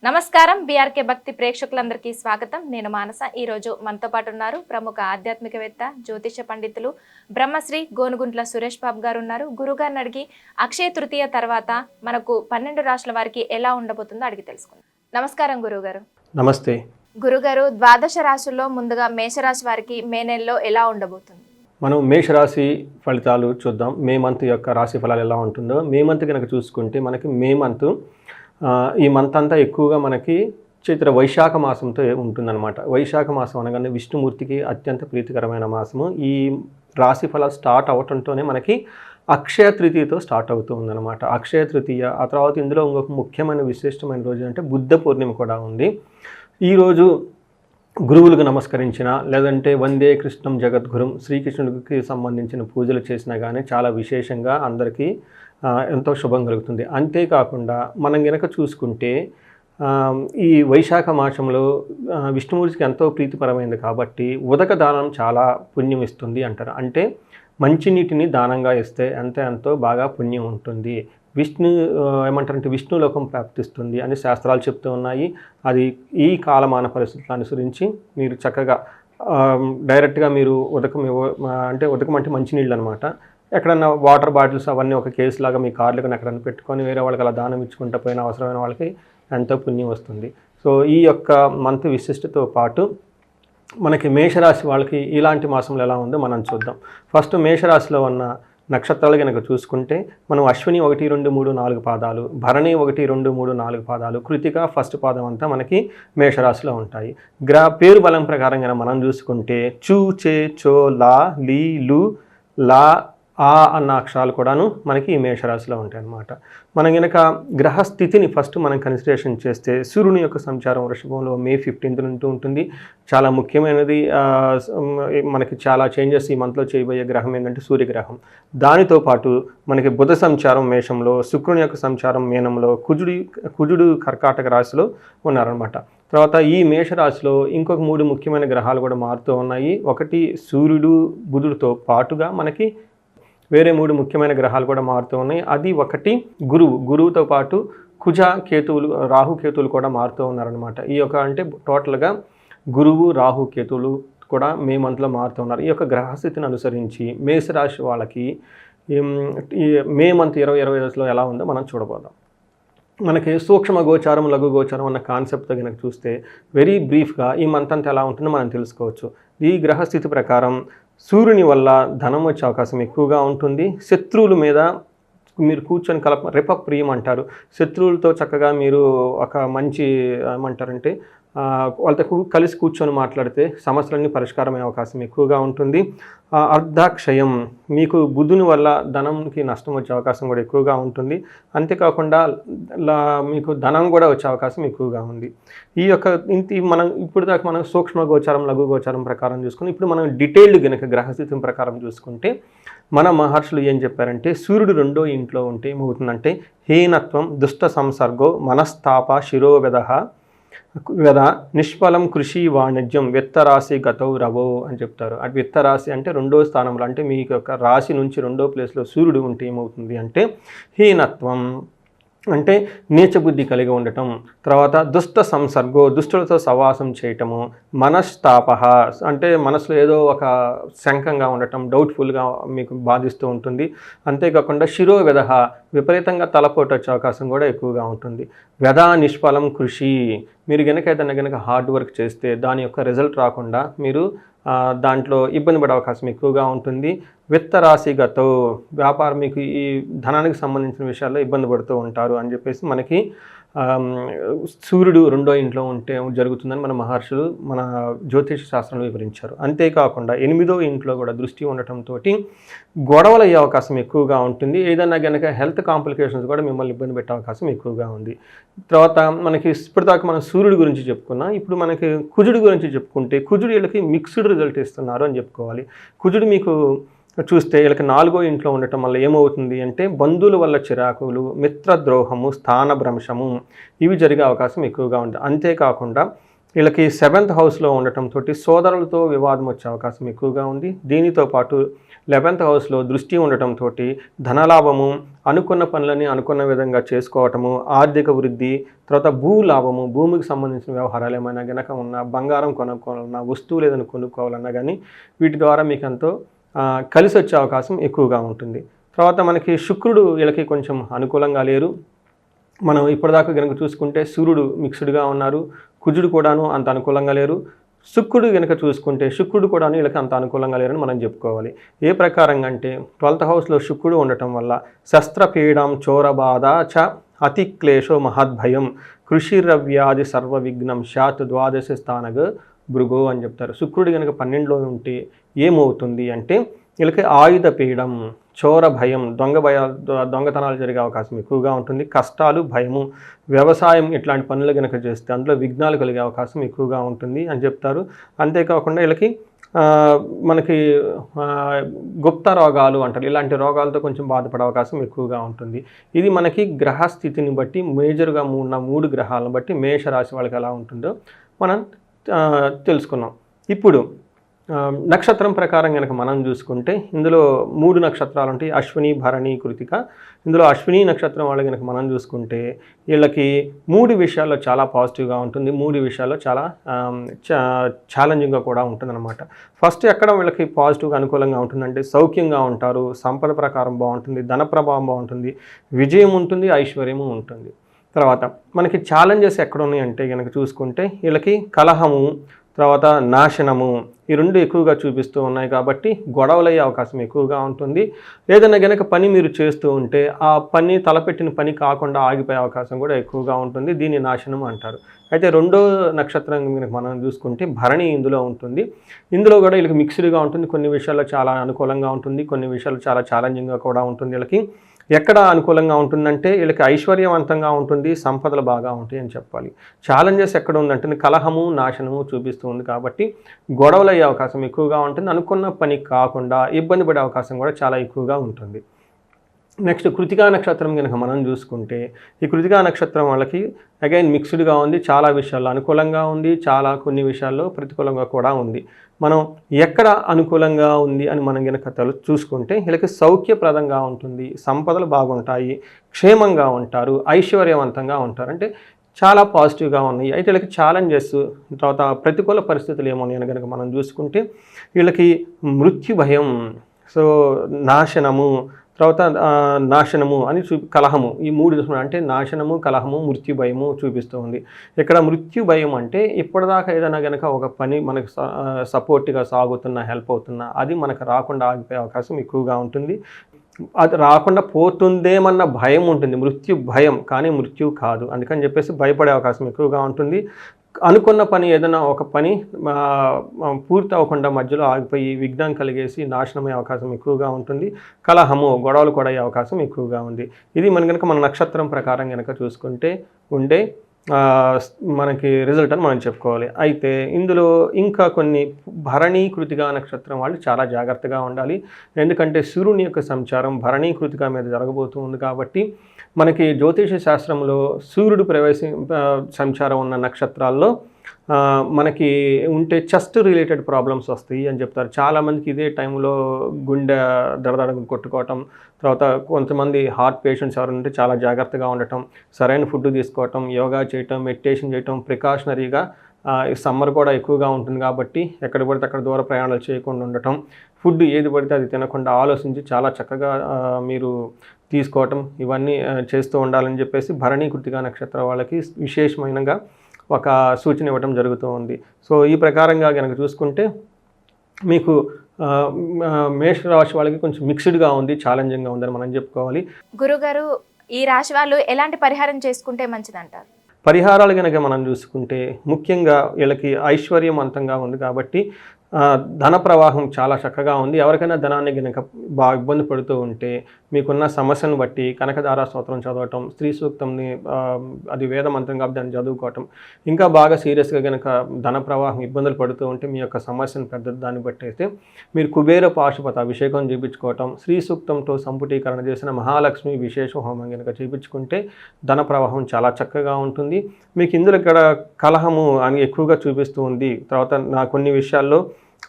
నమస్కారం బీఆర్కే భక్తి ప్రేక్షకులందరికీ స్వాగతం. నేను మానస. ఈ రోజు మనతో పాటు ఉన్నారు ప్రముఖ ఆధ్యాత్మికవేత్త, జ్యోతిష పండితులు బ్రహ్మశ్రీ గోనుగుంట్ల సురేష్ బాబు గారు ఉన్నారు. గురుగారిని అడిగి అక్షయ తృతీయ తర్వాత మనకు 12 రాశుల వారికి ఎలా ఉండబోతుందో అడిగి తెలుసుకుందాం. నమస్కారం గురుగారు. నమస్తే గురుగారు, ద్వాదశ రాశుల్లో ముందుగా మేషరాశి వారికి మే నెలలో ఎలా ఉండబోతుంది? మనం మేషరాశి ఫలితాలు చూద్దాం. మే మంత్ యొక్క రాశి ఫలాలు ఎలా ఉంటుందో. మే మంత్ కనుక చూసుకుంటే మనకి మే మంత్ ఈ మంత్ అంతా ఎక్కువగా మనకి చైత్ర వైశాఖ మాసంతో ఉంటుందన్నమాట. వైశాఖ మాసం అనగానే విష్ణుమూర్తికి అత్యంత ప్రీతికరమైన మాసము. ఈ రాశి ఫలాలు స్టార్ట్ అవటంతోనే మనకి అక్షయ తృతీయతో స్టార్ట్ అవుతూ ఉందన్నమాట. అక్షయ తృతీయ ఆ తర్వాత ఇందులో ఇంకొక ముఖ్యమైన విశిష్టమైన రోజు అంటే బుద్ధ పూర్ణిమ కూడా ఉంది. ఈరోజు గురువులకు నమస్కరించిన లేదంటే వందే కృష్ణం జగద్గురుం శ్రీకృష్ణుడికి సంబంధించిన పూజలు చేసినా కానీ చాలా విశేషంగా అందరికీ ఎంతో శుభం కలుగుతుంది. అంతేకాకుండా మనం గనక చూసుకుంటే ఈ వైశాఖ మాసంలో విష్ణుమూర్తికి ఎంతో ప్రీతిపరమైనది కాబట్టి ఉదక దానం చాలా పుణ్యం ఇస్తుంది అంటారు. అంటే మంచినీటిని దానంగా ఇస్తే ఎంతో బాగా పుణ్యం ఉంటుంది. ఏమంటారంటే విష్ణులోకం ప్రాప్తిస్తుంది అని శాస్త్రాలు చెప్తూ ఉన్నాయి. అది ఈ కాలమాన పరిస్థితులను అనుసరించి మీరు చక్కగా డైరెక్ట్గా మీరు ఉదకం అంటే మంచినీళ్ళు అనమాట. ఎక్కడన్నా వాటర్ బాటిల్స్ అవన్నీ ఒక కేసు లాగా మీ కార్లకు ఎక్కడన్నా పెట్టుకొని వేరే వాళ్ళకి అలా దానం ఇచ్చుకుంటూ పోయిన అవసరమైన వాళ్ళకి ఎంతో పుణ్యం వస్తుంది. సో ఈ యొక్క మంత్ విశిష్టతో పాటు మనకి మేషరాశి వాళ్ళకి ఇలాంటి మాసంలో ఎలా ఉందో మనం చూద్దాం. ఫస్ట్ మేషరాశిలో ఉన్న నక్షత్రాలు కనుక చూసుకుంటే మనం అశ్విని 1, 2, 3, 4 పాదాలు, భరణి 1, 2, 3, 4 పాదాలు, కృతిక ఫస్ట్ పాదం అంతా మనకి మేషరాశిలో ఉంటాయి. పేరు బలం ప్రకారంగా మనం చూసుకుంటే చూ, చే, చో, లా, లీ, లు, లా, ఆ అన్న అక్షరాలు కూడాను మనకి ఈ మేషరాశిలో ఉంటాయి అన్నమాట. మనం కనుక గ్రహస్థితిని ఫస్ట్ మనం కన్సిడరేషన్ చేస్తే సూర్యుని యొక్క సంచారం వృషభంలో మే 15 నుండి ఉంటుంది. చాలా ముఖ్యమైనది. మనకి చాలా చేంజెస్ ఈ మంత్లో చేయబోయే గ్రహం ఏంటంటే సూర్యగ్రహం. దానితో పాటు మనకి బుధ సంచారం మేషంలో, శుక్రుని యొక్క సంచారం మీనంలో, కుజుడు కర్కాటక రాశిలో ఉన్నారనమాట. తర్వాత ఈ మేషరాశిలో ఇంకొక 3 ముఖ్యమైన గ్రహాలు కూడా మారుతూ ఉన్నాయి. ఒకటి సూర్యుడు బుధుడితో పాటుగా మనకి వేరే 3 ముఖ్యమైన గ్రహాలు కూడా మారుతూ ఉన్నాయి. అది ఒకటి గురువుతో పాటు కుజ, కేతువులు, రాహు, కేతువులు కూడా మారుతూ ఉన్నారనమాట. ఈ యొక్క అంటే టోటల్గా గురువు, రాహు, కేతువులు కూడా మే మంత్లో మారుతూ ఉన్నారు. ఈ యొక్క గ్రహస్థితిని అనుసరించి మేషరాశి వాళ్ళకి ఈ మే మంత్ 2025లో ఎలా ఉందో మనం చూడబోదాం. మనకి సూక్ష్మ గోచారం, లఘు గోచారం అన్న కాన్సెప్ట్తో కనుక చూస్తే వెరీ బ్రీఫ్గా ఈ మంత్ అంతా ఎలా ఉంటుందో మనం తెలుసుకోవచ్చు. ఈ గ్రహస్థితి ప్రకారం సూర్యుని వల్ల ధనం వచ్చే అవకాశం ఎక్కువగా ఉంటుంది. శత్రువుల మీద మీరు కూర్చొని రిపప్రియం అంటారు. శత్రువులతో చక్కగా మీరు ఒక మంచి ఏమంటారంటే వాళ్ళతో కలిసి కూర్చొని మాట్లాడితే సమస్యలన్నీ పరిష్కారమయ్యే అవకాశం ఎక్కువగా ఉంటుంది. అర్ధాక్షయం మీకు బుధుని వల్ల ధనంకి నష్టం వచ్చే అవకాశం కూడా ఎక్కువగా ఉంటుంది. అంతేకాకుండా మీకు ధనం కూడా వచ్చే అవకాశం ఎక్కువగా ఉంది. ఈ యొక్క మనం ఇప్పుడు దాకా మనం సూక్ష్మ గోచారం, లఘు గోచారం ప్రకారం చూసుకుని ఇప్పుడు మనం డీటెయిల్డ్ గనక గ్రహస్థితి ప్రకారం చూసుకుంటే మన మహర్షులు ఏం చెప్పారంటే సూర్యుడు 2వ ఇంట్లో ఉంటే ఏమవుతుందంటే హీనత్వం, దుష్ట సంసర్గో, మనస్తాప, శిరోవేద, నిష్ఫలం కృషి వాణిజ్యం, విత్తరాశి గతౌ రవో అని చెప్తారు. అది విత్తరాశి అంటే 2వ స్థానంలో అంటే మీ యొక్క రాశి నుంచి 2వ ప్లేస్లో సూర్యుడు ఉంటే ఏమవుతుంది అంటే హీనత్వం అంటే నీచబుద్ధి కలిగి ఉండటం, తర్వాత దుష్ట సంసర్గో దుష్టులతో సవాసం చేయటము, మనస్తాప అంటే మనసులో ఏదో ఒక శంకంగా ఉండటం, డౌట్ఫుల్గా మీకు బాధిస్తూ ఉంటుంది. అంతేకాకుండా శిరోవేద విపరీతంగా తలపోటు వచ్చే అవకాశం కూడా ఎక్కువగా ఉంటుంది. వ్యధా నిష్ఫలం కృషి మీరు గనక హార్డ్ వర్క్ చేస్తే దాని యొక్క రిజల్ట్ రాకుండా మీరు దాంట్లో ఇబ్బంది పడే అవకాశం ఎక్కువగా ఉంటుంది. విత్తరాశిగతో వ్యాపారం మీకు ఈ ధనానికి సంబంధించిన విషయాల్లో ఇబ్బంది పడుతూ ఉంటారు అని చెప్పేసి మనకి సూర్యుడు 2వ ఇంట్లో ఉంటే జరుగుతుందని మన మహర్షులు మన జ్యోతిష శాస్త్రంలో వివరించారు. అంతేకాకుండా 8వ ఇంట్లో కూడా దృష్టి ఉండటంతో గొడవలు అయ్యే అవకాశం ఎక్కువగా ఉంటుంది. ఏదైనా కనుక హెల్త్ కాంప్లికేషన్స్ కూడా మిమ్మల్ని ఇబ్బంది పెట్టే అవకాశం ఎక్కువగా ఉంది. తర్వాత మనకి ఇప్పటిదాకా మనం సూర్యుడి గురించి చెప్పుకున్నాం. ఇప్పుడు మనకి కుజుడి గురించి చెప్పుకుంటే కుజుడు వీళ్ళకి మిక్స్డ్ రిజల్ట్ ఇస్తున్నారు అని చెప్పుకోవాలి. కుజుడు మీకు చూస్తే వీళ్ళకి 4వ ఇంట్లో ఉండటం వల్ల ఏమవుతుంది అంటే బంధువుల వల్ల చిరాకులు, మిత్రద్రోహము, స్థానభ్రంశము ఇవి జరిగే అవకాశం ఎక్కువగా ఉంది. అంతేకాకుండా వీళ్ళకి 7th హౌస్లో ఉండటంతో సోదరులతో వివాదం వచ్చే అవకాశం ఎక్కువగా ఉంది. దీనితో పాటు 11th హౌస్లో దృష్టి ఉండటంతో ధనలాభము, అనుకున్న పనులని అనుకున్న విధంగా చేసుకోవటము, ఆర్థిక వృద్ధి, తర్వాత భూలాభము, భూమికి సంబంధించిన వ్యవహారాలు ఏమైనా గనక ఉన్నా, బంగారం కొనుక్కోవాలన్నా, వస్తువులు ఏదైనా కొనుక్కోవాలన్నా కానీ వీటి ద్వారా మీకు ఎంతో కలిసి వచ్చే అవకాశం ఎక్కువగా ఉంటుంది. తర్వాత మనకి శుక్రుడు వీళ్ళకి కొంచెం అనుకూలంగా లేరు. మనం ఇప్పటిదాకా కనుక చూసుకుంటే సూర్యుడు మిక్స్డ్గా ఉన్నారు, కుజుడు కూడాను అంత అనుకూలంగా లేరు. శుక్రుడు కనుక చూసుకుంటే శుక్రుడు కూడా వీళ్ళకి అంత అనుకూలంగా లేరని మనం చెప్పుకోవాలి. ఏ ప్రకారంగా అంటే 12th హౌస్లో శుక్రుడు ఉండటం వల్ల శస్త్రపీడం చోరబాధ చ అతిక్లేశో మహద్భయం కృషిరవ్యాధి సర్వ విఘ్నం శాత్ ద్వాదశ స్థానగ భృగో అని చెప్తారు. శుక్రుడు కనుక 12లో ఉంటే ఏమవుతుంది అంటే వీళ్ళకి ఆయుధ పీడం, చోర భయం, దొంగతనాలు జరిగే అవకాశం ఎక్కువగా ఉంటుంది. కష్టాలు, భయము, వ్యవసాయం ఇట్లాంటి పనులు కనుక చేస్తే అందులో విఘ్నాలు కలిగే అవకాశం ఎక్కువగా ఉంటుంది అని చెప్తారు. అంతేకాకుండా వీళ్ళకి మనకి గుప్త రోగాలు అంటారు, ఇలాంటి రోగాలతో కొంచెం బాధపడే అవకాశం ఎక్కువగా ఉంటుంది. ఇది మనకి గ్రహస్థితిని బట్టి మేజర్గా ఉన్న 3 గ్రహాలను బట్టి మేషరాశి వాళ్ళకి ఎలా ఉంటుందో మనం తెలుసుకున్నాం. ఇప్పుడు నక్షత్రం ప్రకారం కనుక మనం చూసుకుంటే ఇందులో 3 నక్షత్రాలు ఉంటాయి, అశ్విని, భరణి, కృతిక. ఇందులో అశ్విని నక్షత్రం వాళ్ళు కనుక మనం చూసుకుంటే వీళ్ళకి 3 విషయాల్లో చాలా పాజిటివ్గా ఉంటుంది, 3 విషయాల్లో చాలా ఛాలెంజింగ్గా కూడా ఉంటుందన్నమాట. ఫస్ట్ ఎక్కడ వీళ్ళకి పాజిటివ్గా అనుకూలంగా ఉంటుందంటే సౌఖ్యంగా ఉంటారు, సంపద ప్రకారం బాగుంటుంది, ధన ప్రభావం బాగుంటుంది, విజయం ఉంటుంది, ఐశ్వర్యము ఉంటుంది. తర్వాత మనకి ఛాలెంజెస్ ఎక్కడ ఉన్నాయంటే కనుక చూసుకుంటే వీళ్ళకి కలహము, తర్వాత నాశనము, ఈ 2 ఎక్కువగా చూపిస్తూ ఉన్నాయి కాబట్టి గొడవలు అయ్యే అవకాశం ఎక్కువగా ఉంటుంది. ఏదైనా కనుక పని మీరు చేస్తూ ఉంటే ఆ పని తలపెట్టిన పని కాకుండా ఆగిపోయే అవకాశం కూడా ఎక్కువగా ఉంటుంది. దీన్ని నాశనం అంటారు. అయితే 2వ నక్షత్రం కనుక మనం చూసుకుంటే భరణి ఇందులో ఉంటుంది. ఇందులో కూడా వీళ్ళకి మిక్స్డ్గా ఉంటుంది, కొన్ని విషయాల్లో చాలా అనుకూలంగా ఉంటుంది, కొన్ని విషయాలు చాలా ఛాలెంజింగ్గా కూడా ఉంటుంది. వీళ్ళకి ఎక్కడ అనుకూలంగా ఉంటుందంటే వీళ్ళకి ఐశ్వర్యవంతంగా ఉంటుంది, సంపదలు బాగా ఉంటాయి అని చెప్పాలి. ఛాలెంజెస్ ఎక్కడ ఉందంటే కలహము, నాశనము చూపిస్తూ ఉంది కాబట్టి గొడవలు అయ్యే అవకాశం ఎక్కువగా ఉంటుంది, అనుకున్న పని కాకుండా ఇబ్బంది పడే అవకాశం కూడా చాలా ఎక్కువగా ఉంటుంది. నెక్స్ట్ కృతికా నక్షత్రం కనుక మనం చూసుకుంటే ఈ కృతికా నక్షత్రం వాళ్ళకి అగైన్ మిక్స్డ్గా ఉంది, చాలా విషయాల్లో అనుకూలంగా ఉంది, చాలా కొన్ని విషయాల్లో ప్రతికూలంగా కూడా ఉంది. మనం ఎక్కడ అనుకూలంగా ఉంది అని మనం కనుక చూసుకుంటే వీళ్ళకి సౌఖ్యప్రదంగా ఉంటుంది, సంపదలు బాగుంటాయి, క్షేమంగా ఉంటారు, ఐశ్వర్యవంతంగా ఉంటారు, అంటే చాలా పాజిటివ్గా ఉన్నాయి. అయితే వీళ్ళకి ఛాలెంజెస్, తర్వాత ప్రతికూల పరిస్థితులు ఏమన్నాయని కనుక మనం చూసుకుంటే వీళ్ళకి మృత్యు భయం, సో నాశనము, తర్వాత నాశనము అని కలహము, ఈ 3 అంటే నాశనము, కలహము, మృత్యు భయము చూపిస్తూ ఉంది. ఇక్కడ మృత్యు భయం అంటే ఇప్పటిదాకా ఏదైనా కనుక ఒక పని మనకు సపోర్ట్గా సాగుతున్నా, హెల్ప్ అవుతున్నా అది మనకు రాకుండా ఆగిపోయే అవకాశం ఎక్కువగా ఉంటుంది. అది రాకుండా పోతుందేమన్న భయం ఉంటుంది, మృత్యు భయం, కానీ మృత్యు కాదు. అందుకని చెప్పేసి భయపడే అవకాశం ఎక్కువగా ఉంటుంది. అనుకున్న పని ఏదైనా ఒక పని పూర్తి అవ్వకుండా మధ్యలో ఆగిపోయి విఘ్నం కలిగేసి నాశనమయ్యే అవకాశం ఎక్కువగా ఉంటుంది. కలహము, గొడవలు కూడా అయ్యే అవకాశం ఎక్కువగా ఉంది. ఇది మన నక్షత్రం ప్రకారం కనుక చూసుకుంటే ఉండే మనకి రిజల్ట్ అని మనం చెప్పుకోవాలి. అయితే ఇందులో ఇంకా కొన్ని భరణీ కృతికా నక్షత్రం వాళ్ళు చాలా జాగ్రత్తగా ఉండాలి. ఎందుకంటే సూర్యుని యొక్క సంచారం భరణీ కృతికా మీద జరగబోతుంది కాబట్టి మనకి జ్యోతిష శాస్త్రంలో సూర్యుడు సంచారం ఉన్న నక్షత్రాల్లో మనకి ఉంటే చెస్ట్ రిలేటెడ్ ప్రాబ్లమ్స్ వస్తాయి అని చెప్తారు. చాలామందికి ఇదే టైంలో గుండె దడదడగా కొట్టుకోవటం, తర్వాత కొంతమంది హార్ట్ పేషెంట్స్ ఎవరైనా ఉంటే చాలా జాగ్రత్తగా ఉండటం, సరైన ఫుడ్ తీసుకోవటం, యోగా చేయటం, మెడిటేషన్ చేయటం, ప్రికాషనరీగా సమ్మర్ కూడా ఎక్కువగా ఉంటుంది కాబట్టి ఎక్కడ పడితే అక్కడ దూర ప్రయాణాలు చేయకుండా ఉండటం, ఫుడ్ ఏది పడితే అది తినకుండా ఆలోచించి చాలా చక్కగా మీరు తీసుకోవటం, ఇవన్నీ చేస్తూ ఉండాలని చెప్పేసి భరణీ కృతికా నక్షత్ర వాళ్ళకి విశేషమైనగా ఒక సూచన ఇవ్వడం జరుగుతూ ఉంది. సో ఈ ప్రకారంగా కనుక చూసుకుంటే మీకు మేషరాశి వాళ్ళకి కొంచెం మిక్స్డ్గా ఉంది, ఛాలెంజింగ్గా ఉందని మనం చెప్పుకోవాలి. గురుగారు, ఈ రాశి వాళ్ళు ఎలాంటి పరిహారం చేసుకుంటే మంచిదంటారు? పరిహారాలు కనుక మనం చూసుకుంటే ముఖ్యంగా వీళ్ళకి ఐశ్వర్యవంతంగా ఉంది కాబట్టి ధన ప్రవాహం చాలా చక్కగా ఉంది. ఎవరికైనా ధనాన్ని కనుక బాగా ఇబ్బంది పడుతూ ఉంటే మీకున్న సమస్యను బట్టి కనకదార స్తోత్రం చదవటం, స్త్రీ సూక్తంని అది వేద మంత్రం కాబట్టి దాన్ని చదువుకోవటం, ఇంకా బాగా సీరియస్గా కనుక ధన ప్రవాహం ఇబ్బందులు పడుతూ ఉంటే మీ యొక్క సమస్యను పెద్ద దాన్ని బట్టి అయితే మీరు కుబేర పాశుపత అభిషేకం చేయించుకోవటం, స్త్రీ సూక్తంతో సంపుటీకరణ చేసిన మహాలక్ష్మి విశేష హోమం కనుక చేయించుకుంటే ధన ప్రవాహం చాలా చక్కగా ఉంటుంది. మీకు ఇందులో ఇక్కడ కలహము అని ఎక్కువగా చూపిస్తూ ఉంది. తర్వాత కొన్ని విషయాల్లో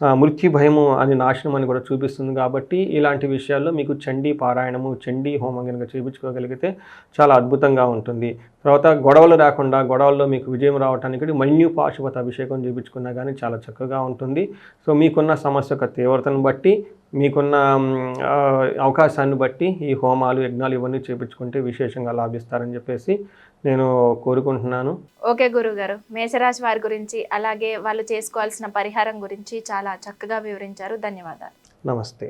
మృత్యు భయము అని నాశనం అని కూడా చూపిస్తుంది. కాబట్టి ఇలాంటి విషయాల్లో మీకు చండీ పారాయణము, చండీ హోమం కనుక చేయించుకోగలిగితే చాలా అద్భుతంగా ఉంటుంది. తర్వాత గొడవలు రాకుండా, గొడవల్లో మీకు విజయం రావడానికి మన్యు పాశుపత అభిషేకం చేయించుకున్నా కానీ చాలా చక్కగా ఉంటుంది. సో మీకున్న సమస్య యొక్క తీవ్రతను బట్టి, మీకున్న అవకాశాన్ని బట్టి ఈ హోమాలు, యజ్ఞాలు ఇవన్నీ చేయించుకుంటే విశేషంగా లాభిస్తారని చెప్పేసి నేను కోరుకుంటున్నాను. ఓకే గురుగారు, మేషరాశి వారి గురించి అలాగే వాళ్ళు చేసుకోవాల్సిన పరిహారం గురించి చాలా చక్కగా వివరించారు. ధన్యవాదాలు. నమస్తే.